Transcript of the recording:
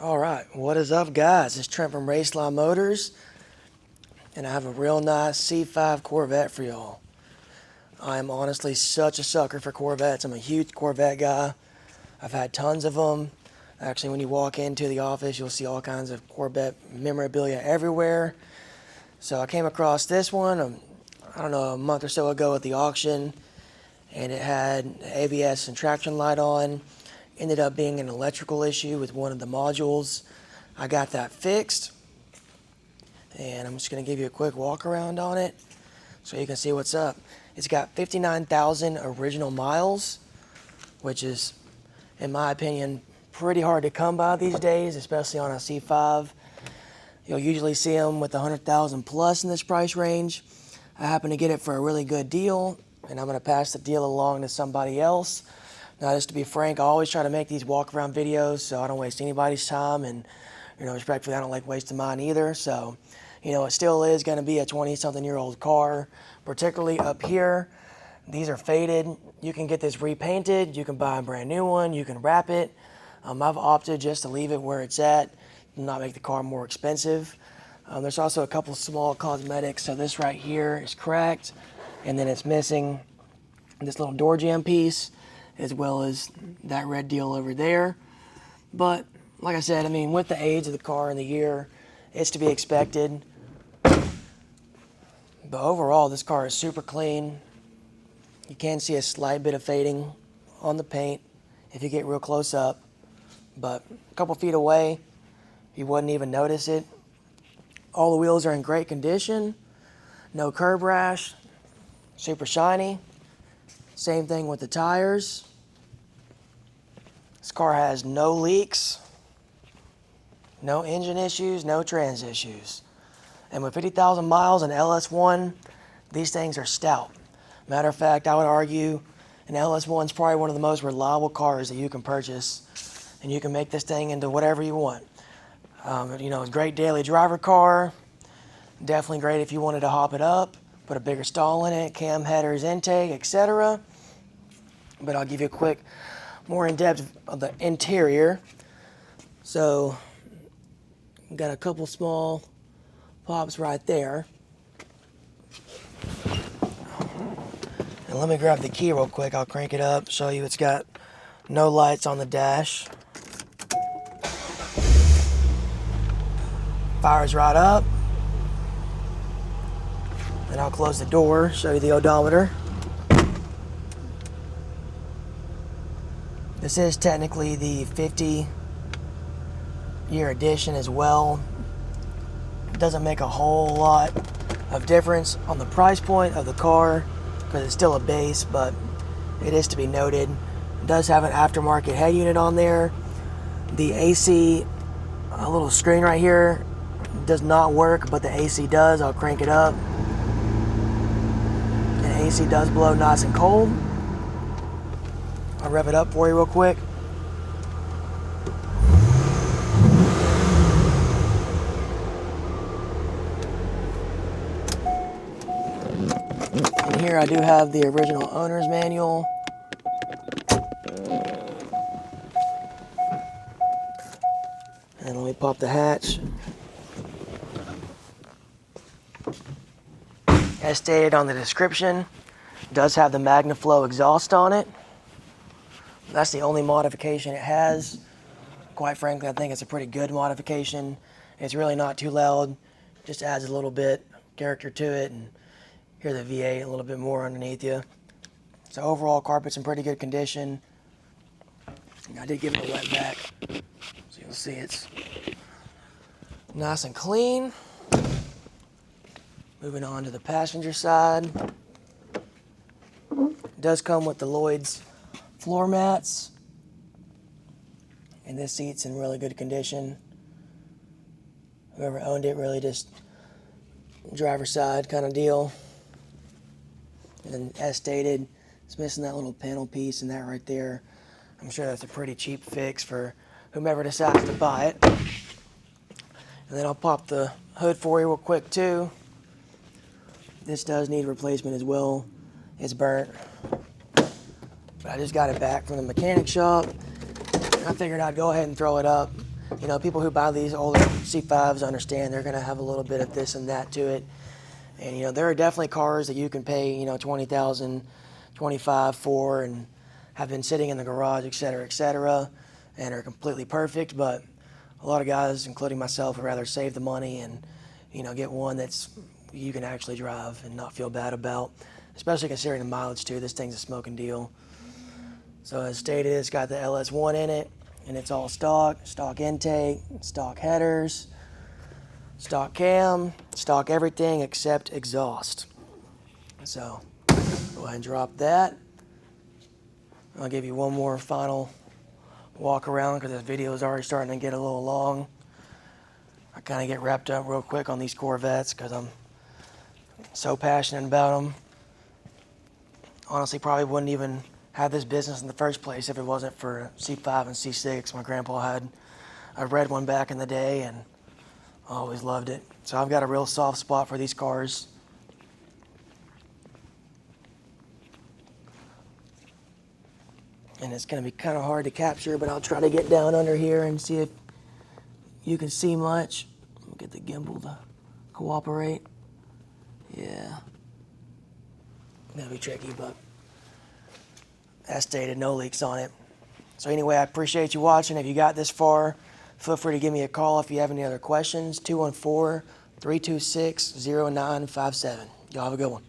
Alright, what is up guys? It's Trent from Raceline Motors, and I have a real nice C5 Corvette for y'all. I am honestly such a sucker for Corvettes. I'm a huge Corvette guy. I've had tons of them. Actually, when you walk into the office, you'll see all kinds of Corvette memorabilia everywhere. So I came across this one, I don't know, a month or so ago at the auction, and it had ABS and traction light on. Ended up being an electrical issue with one of the modules. I got that fixed, and I'm just going to give you a quick walk around on it so you can see what's up. It's got 59,000 original miles, which is, in my opinion, pretty hard to come by these days, especially on a C5. You'll usually see them with 100,000 plus in this price range. I happen to get it for a really good deal, and I'm going to pass the deal along to somebody else. Now, just to be frank, I always try to make these walk-around videos so I don't waste anybody's time, and respectfully, I don't like wasting mine either. So, it still is going to be a 20-something-year-old car, particularly up here. These are faded. You can get this repainted. You can buy a brand new one. You can wrap it. I've opted just to leave it where it's at, not make the car more expensive. There's also a couple small cosmetics. So this right here is cracked, and then it's missing this little door jamb piece, as well as that red deal over there. But like I said, with the age of the car and the year, it's to be expected. But overall, this car is super clean. You can see a slight bit of fading on the paint if you get real close up, but a couple feet away, you wouldn't even notice it. All the wheels are in great condition, no curb rash, super shiny. Same thing with the tires. This car has no leaks, no engine issues, no trans issues. And with 50,000 miles and LS1, these things are stout. Matter of fact, I would argue an LS1 is probably one of the most reliable cars that you can purchase, and you can make this thing into whatever you want. It's a great daily driver car. Definitely great if you wanted to hop it up, put a bigger stall in it, cam headers, intake, etc. But I'll give you a quick, more in-depth of the interior. So, got a couple small pops right there. And let me grab the key real quick. I'll crank it up, show you it's got no lights on the dash. Fires right up. And I'll close the door, show you the odometer. This is technically the 50-year edition as well. It doesn't make a whole lot of difference on the price point of the car because it's still a base, but it is to be noted. It does have an aftermarket head unit on there. The AC, a little screen right here, does not work, but the AC does. I'll crank it up. And AC does blow nice and cold. I'll rev it up for you real quick. And here I do have the original owner's manual. And let me pop the hatch. As stated on the description, it does have the MagnaFlow exhaust on it. That's the only modification it has. Quite frankly, I think it's a pretty good modification. It's really not too loud. Just adds a little bit character to it, and hear the V8 a little bit more underneath you. So overall, carpet's in pretty good condition. I did give it a wet back, so you'll see it's nice and clean. Moving on to the passenger side. It does come with the Lloyd's floor mats. And this seat's in really good condition. Whoever owned it really just driver's side kind of deal. And as stated, it's missing that little panel piece and that right there. I'm sure that's a pretty cheap fix for whomever decides to buy it. And then I'll pop the hood for you real quick too. This does need replacement as well. It's burnt. But I just got it back from the mechanic shop. I figured I'd go ahead and throw it up. You know, people who buy these older C5s understand they're going to have a little bit of this and that to it. And, you know, there are definitely cars that you can pay, you know, $20,000, $25,000 for and have been sitting in the garage, et cetera, and are completely perfect. But a lot of guys, including myself, would rather save the money and, you know, get one that's you can actually drive and not feel bad about, especially considering the mileage too. This thing's a smoking deal. So as stated, it's got the LS1 in it, and it's all stock intake, stock headers, stock cam, stock everything except exhaust. So go ahead and drop that. I'll give you one more final walk around because this video is already starting to get a little long. I kind of get wrapped up real quick on these Corvettes because I'm so passionate about them. Honestly, probably wouldn't even have this business in the first place if it wasn't for C5 and C6. My grandpa had a red one back in the day and I always loved it. So I've got a real soft spot for these cars. And it's going to be kind of hard to capture, but I'll try to get down under here and see if you can see much. Get the gimbal to cooperate. Yeah. That'll be tricky, but as stated, no leaks on it. So anyway, I appreciate you watching. If you got this far, feel free to give me a call if you have any other questions. 214-326-0957. Y'all have a good one.